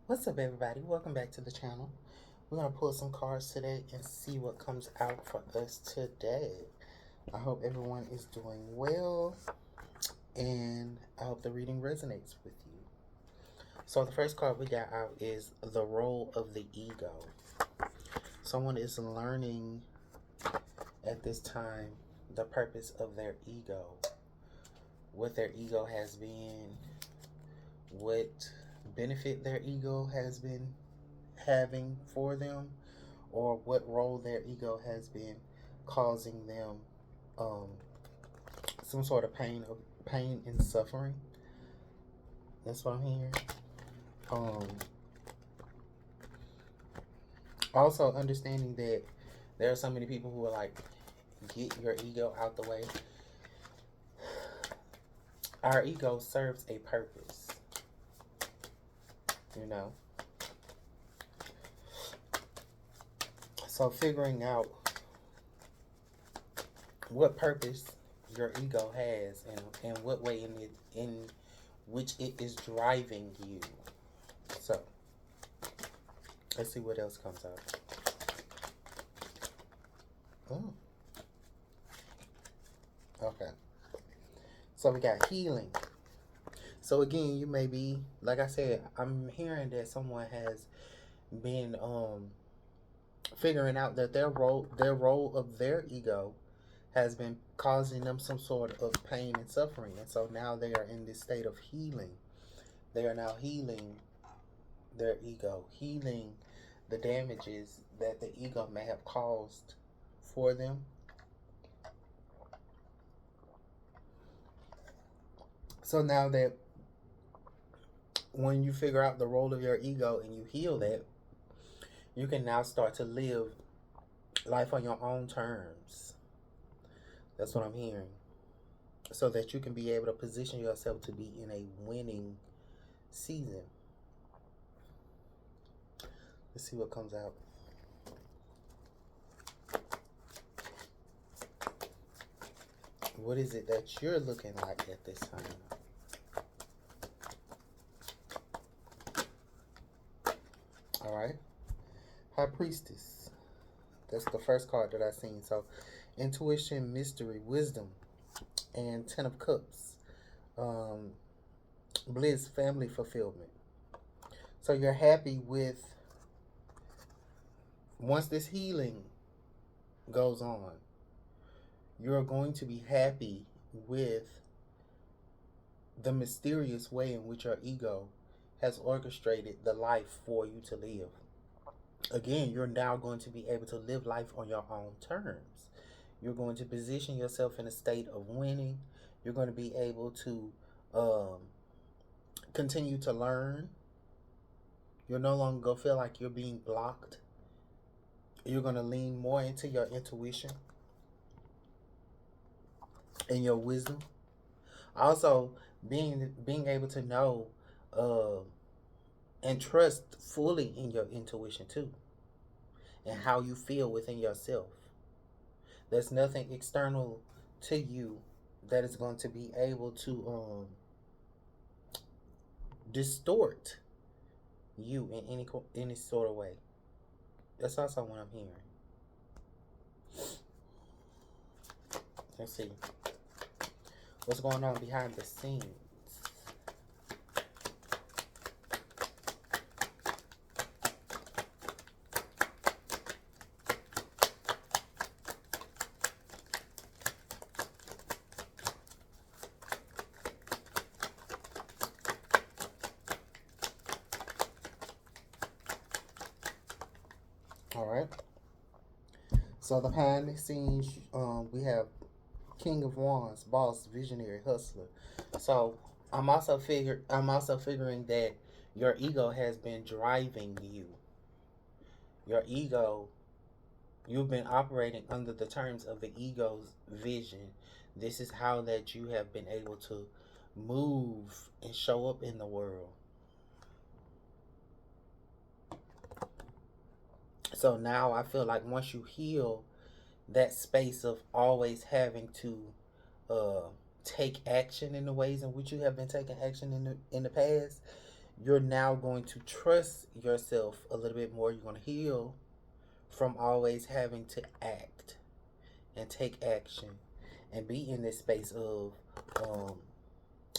What's up, everybody? Welcome back to the channel. We're going to pull some cards today and see what comes out for us today. I hope everyone is doing well, and I hope the reading resonates with you. So the first card we got out is the role of the ego. Someone is learning at this time the purpose of their ego, what their ego has been, what benefit their ego has been having for them, or what role their ego has been causing them um, some sort of pain and suffering. That's what I'm hearing. Um, Also understanding that there are so many people who are like, get your ego out the way. Our ego serves a purpose, you know. So figuring out what purpose your ego has and what way in which it is driving you. So let's see what else comes out. Oh. Okay. So we got healing. So again, you may be, like I said, I'm hearing that someone has been figuring out that their role of their ego has been causing them some sort of pain and suffering, and so now they are in this state of healing. They are now healing their ego, healing the damages that the ego may have caused for them. So now that when you figure out the role of your ego and you heal that, you can now start to live life on your own terms. That's what I'm hearing. So that you can be able to position yourself to be in a winning season. Let's see what comes out. What is it that you're looking like at this time? All right. High Priestess. That's the first card that I seen. So, intuition, mystery, wisdom, and Ten of Cups. Bliss, family fulfillment. So you're happy with, once this healing goes on, you're going to be happy with the mysterious way in which your ego has orchestrated the life for you to live. Again, you're now going to be able to live life on your own terms. You're going to position yourself in a state of winning. You're going to be able to continue to learn. You're no longer going to feel like you're being blocked. You're going to lean more into your intuition and your wisdom. Also, being able to know and trust fully in your intuition too, and how you feel within yourself. There's nothing external to you that is going to be able to distort you in any sort of way. That's also what I'm hearing. Let's see what's going on behind the scenes. All right. So the behind the scenes, we have King of Wands, boss, visionary, hustler. So I'm also figuring that your ego has been driving you. Your ego, you've been operating under the terms of the ego's vision. This is how that you have been able to move and show up in the world. So now I feel like once you heal that space of always having to take action in the ways in which you have been taking action in the past, you're now going to trust yourself a little bit more. You're going to heal from always having to act and take action and be in this space of um,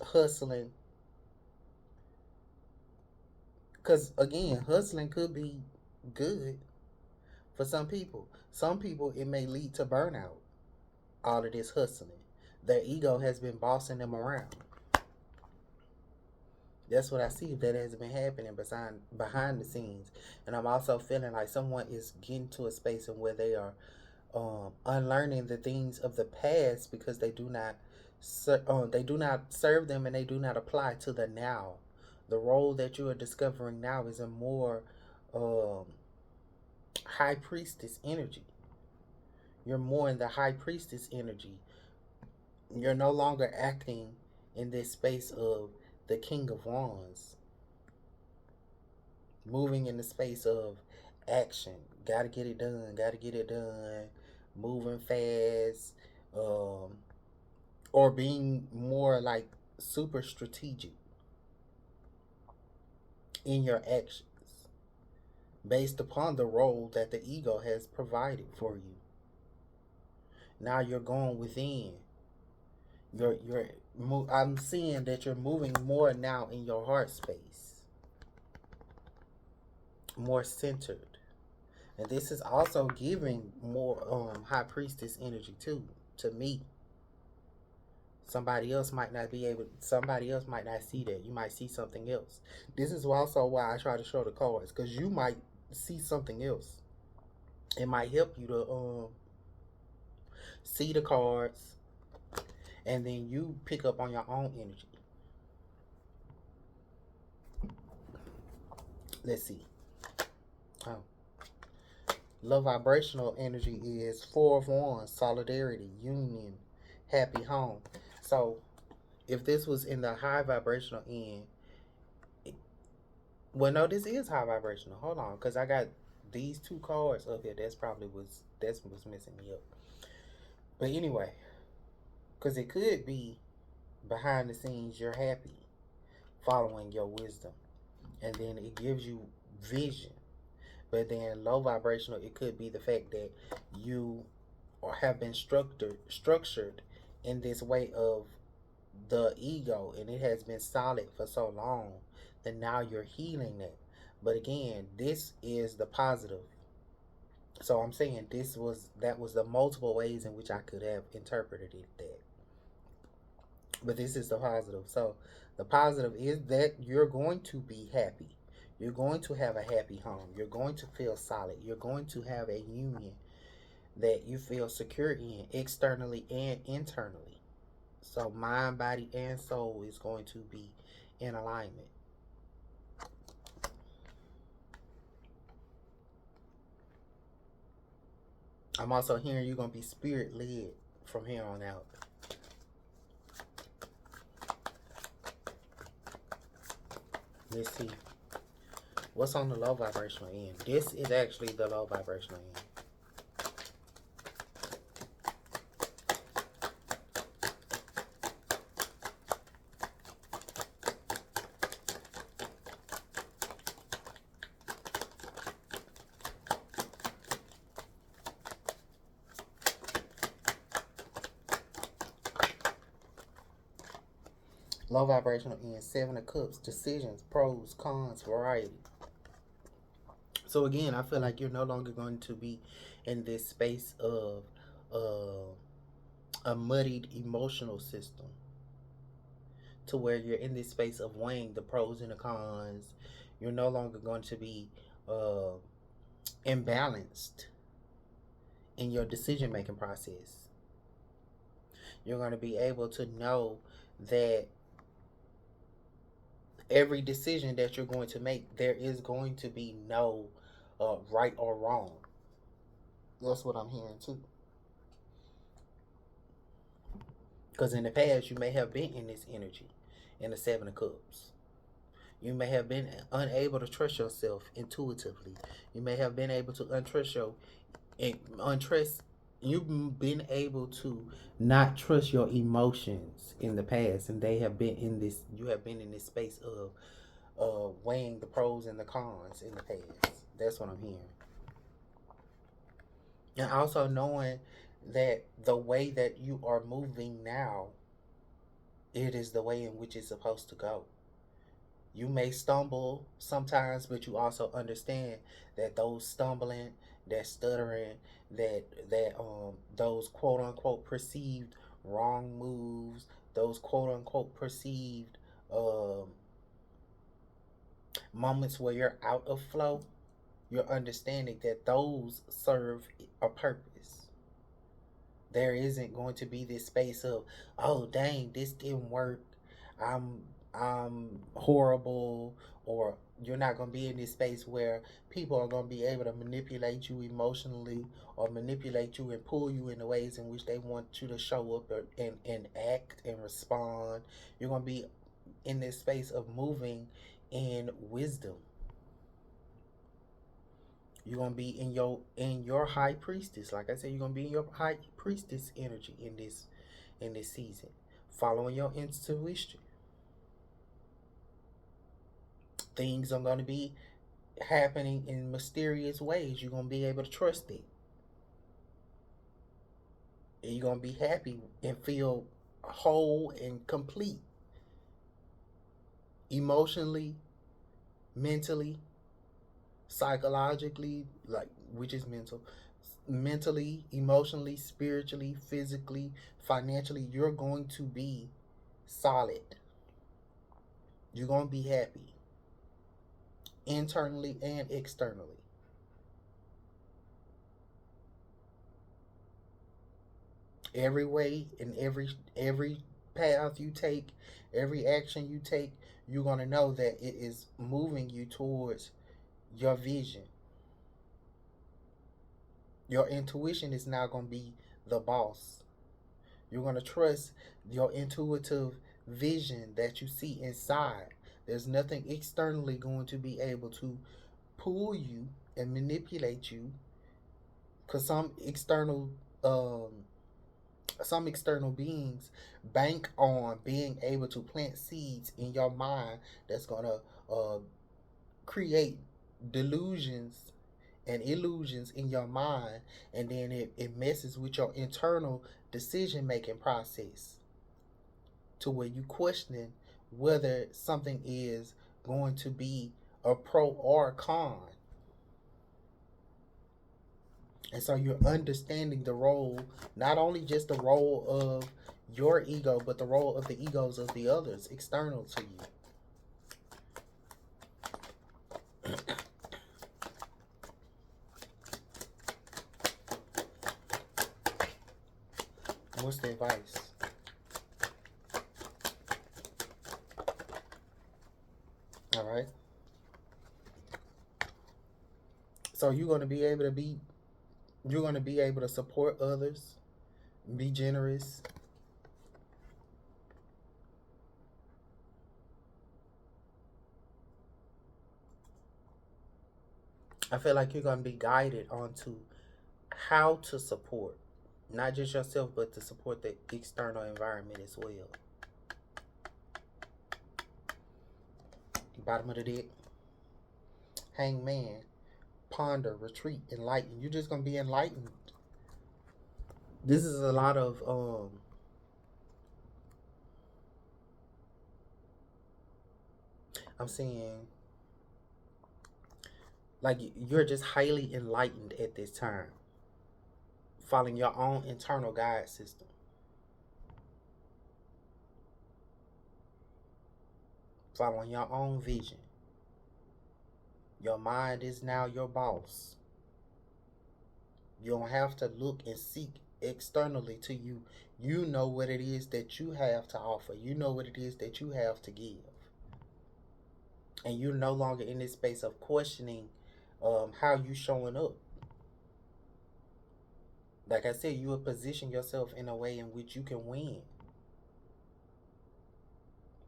hustling. Because again, hustling could be good for some people. Some people, it may lead to burnout. All of this hustling, their ego has been bossing them around. That's what I see that has been happening behind the scenes, and I'm also feeling like someone is getting to a space in where they are unlearning the things of the past because they do not serve them and they do not apply to the now. The role that you are discovering now is a more um, high priestess energy. You're more in the high priestess energy. You're no longer acting in this space of the King of Wands, moving in the space of action. Gotta get it done, gotta get it done, moving fast, um, or being more like super strategic in your actions based upon the role that the ego has provided for you. Now you're going within. I'm seeing that you're moving more now in your heart space, more centered. And this is also giving more high priestess energy too to me. Somebody else might not see that. You might see something else. This is also why I try to show the cards, because you might see something else. It might help you to see the cards, and then you pick up on your own energy. Let's see. Oh. Low vibrational energy is Four of Wands, solidarity, union, happy home. So if this was in the high vibrational end, well, no, this is high vibrational. Hold on, because I got these two cards up here. That's what's messing me up. But anyway, because it could be behind the scenes you're happy, following your wisdom, and then it gives you vision. But then low vibrational, it could be the fact that you have been structured in this way of the ego, and it has been solid for so long that now you're healing that. But again, this is the positive. So I'm saying that was the multiple ways in which I could have interpreted it that. But this is the positive. So the positive is that you're going to be happy. You're going to have a happy home. You're going to feel solid. You're going to have a union that you feel secure in, externally and internally. So mind, body, and soul is going to be in alignment. I'm also hearing you're going to be spirit led from here on out. Let's see. What's on the low vibrational end? This is actually the low vibrational end. Low vibrational end, Seven of Cups, decisions, pros, cons, variety. So again, I feel like you're no longer going to be in this space of a muddied emotional system, to where you're in this space of weighing the pros and the cons. You're no longer going to be uh, imbalanced in your decision making process. You're going to be able to know that every decision that you're going to make, there is going to be no right or wrong. That's what I'm hearing too. Because in the past, you may have been in this energy, in the Seven of Cups. You may have been unable to trust yourself intuitively. You may have been able to untrust. You've been able to not trust your emotions in the past, and they have been in this. You have been in this space of weighing the pros and the cons in the past. That's what I'm hearing. And also knowing that the way that you are moving now, it is the way in which it's supposed to go. You may stumble sometimes, but you also understand that those stumbling, that stuttering, that those quote unquote perceived wrong moves, those quote unquote perceived um, moments where you're out of flow, you're understanding that those serve a purpose. There isn't going to be this space of, oh dang, this didn't work. I'm I'm horrible, or you're not going to be in this space where people are going to be able to manipulate you emotionally or manipulate you and pull you in the ways in which they want you to show up and act and respond. You're going to be in this space of moving in wisdom. You're gonna be in your high priestess. Like I said, you're gonna be in your high priestess energy in this season. Following your intuition. Things are gonna be happening in mysterious ways. You're gonna be able to trust it. And you're gonna be happy and feel whole and complete. Emotionally, mentally, psychologically, like which is mental, mentally, emotionally, spiritually, physically, financially, you're going to be solid. You're going to be happy internally and externally. Every way and every path you take, every action you take, you're going to know that it is moving you towards your vision. Your intuition is now going to be the boss. You're going to trust your intuitive vision that you see inside. There's nothing externally going to be able to pull you and manipulate you, because um, some external beings bank on being able to plant seeds in your mind that's gonna create delusions and illusions in your mind, and then it messes with your internal decision making process to where you question whether something is going to be a pro or a con. And so you're understanding the role, not only just the role of your ego, but the role of the egos of the others external to you. What's the advice? All right. So you're going to be able to support others, be generous. I feel like you're going to be guided onto how to support not just yourself, but to support the external environment as well. Bottom of the deck, hangman, ponder, retreat, enlighten. You're just going to be enlightened. This is a lot of I'm seeing like you're just highly enlightened at this time, following your own internal guide system, following your own vision. Your mind is now your boss. You don't have to look and seek externally to you. You know what it is that you have to offer. You know what it is that you have to give. And you're no longer in this space of questioning how you showing up. Like I said, you will position yourself in a way in which you can win.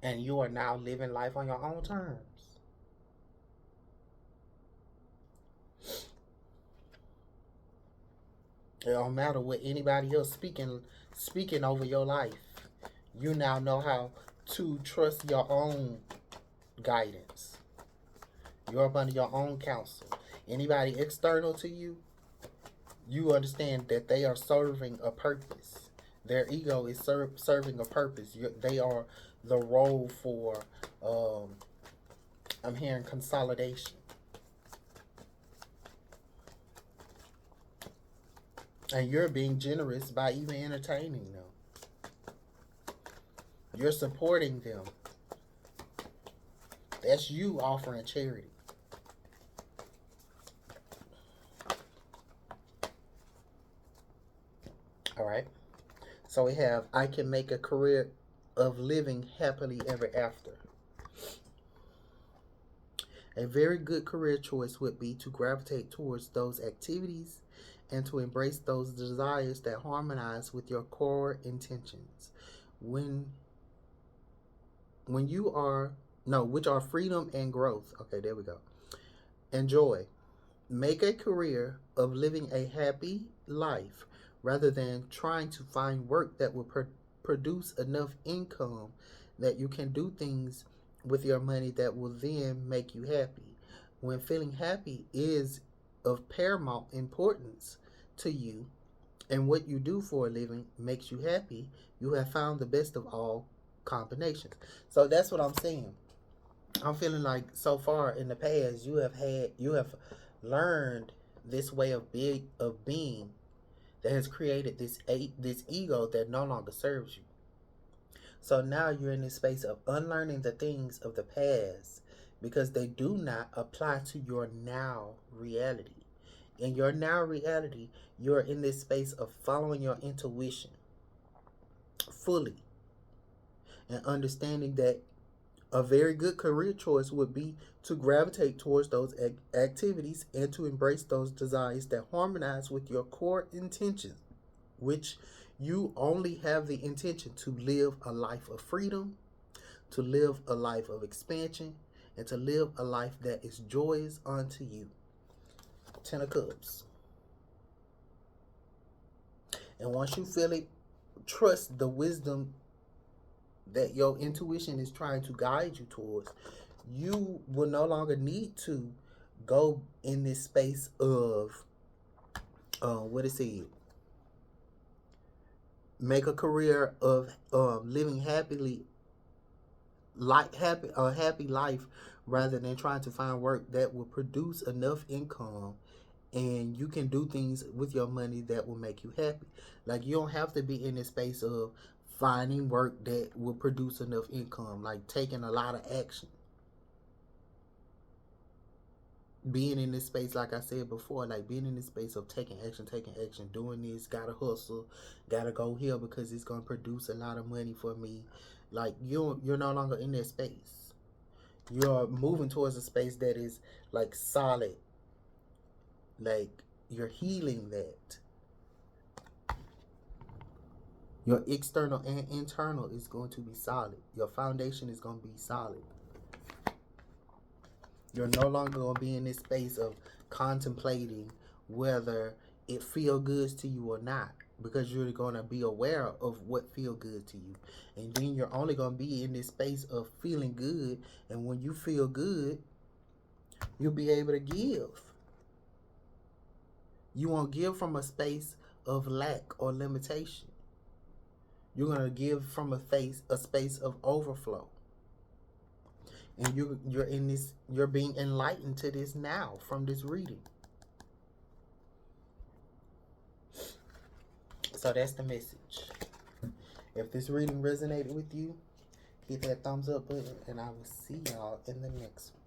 And you are now living life on your own terms. It don't matter what anybody else speaking over your life. You now know how to trust your own guidance. You're up under your own counsel. Anybody external to you, you understand that they are serving a purpose. Their ego is serving a purpose. They are the role for, I'm hearing consolidation. And you're being generous by even entertaining them. You're supporting them. That's you offering charity. All right. So we have, I can make a career of living happily ever after. A very good career choice would be to gravitate towards those activities and to embrace those desires that harmonize with your core intentions. When you are, no, which are freedom and growth. Okay, there we go. And joy. Make a career of living a happy life rather than trying to find work that will produce enough income that you can do things with your money that will then make you happy. When feeling happy is of paramount importance to you and what you do for a living makes you happy, you have found the best of all combinations. So that's what I'm saying. I'm feeling like so far in the past you have learned this way of being that has created this ego that no longer serves you. So now you're in this space of unlearning the things of the past because they do not apply to your now reality. In your now reality, you're in this space of following your intuition fully and understanding that a very good career choice would be to gravitate towards those activities and to embrace those desires that harmonize with your core intentions, which you only have the intention to live a life of freedom, to live a life of expansion, and to live a life that is joyous unto you. Ten of Cups. And once you feel it, trust the wisdom that your intuition is trying to guide you towards. You will no longer need to go in this space of what is it? Make a career of living happily, a happy life, rather than trying to find work that will produce enough income and you can do things with your money that will make you happy. Like, you don't have to be in this space of finding work that will produce enough income, like taking a lot of action. Being in this space, like I said before, like being in this space of taking action, doing this, gotta hustle, gotta go here because it's gonna produce a lot of money for me. Like, you're no longer in that space. You're moving towards a space that is like solid. Like, you're healing that. Your external and internal is going to be solid. Your foundation is going to be solid. You're no longer going to be in this space of contemplating whether it feel good to you or not, because you're going to be aware of what feel good to you. And then you're only going to be in this space of feeling good. And when you feel good, you'll be able to give. You won't give from a space of lack or limitation. You're going to give from a space of overflow. And you're in this, you're being enlightened to this now from this reading. So that's the message. If this reading resonated with you, hit that thumbs up button, and I will see y'all in the next one.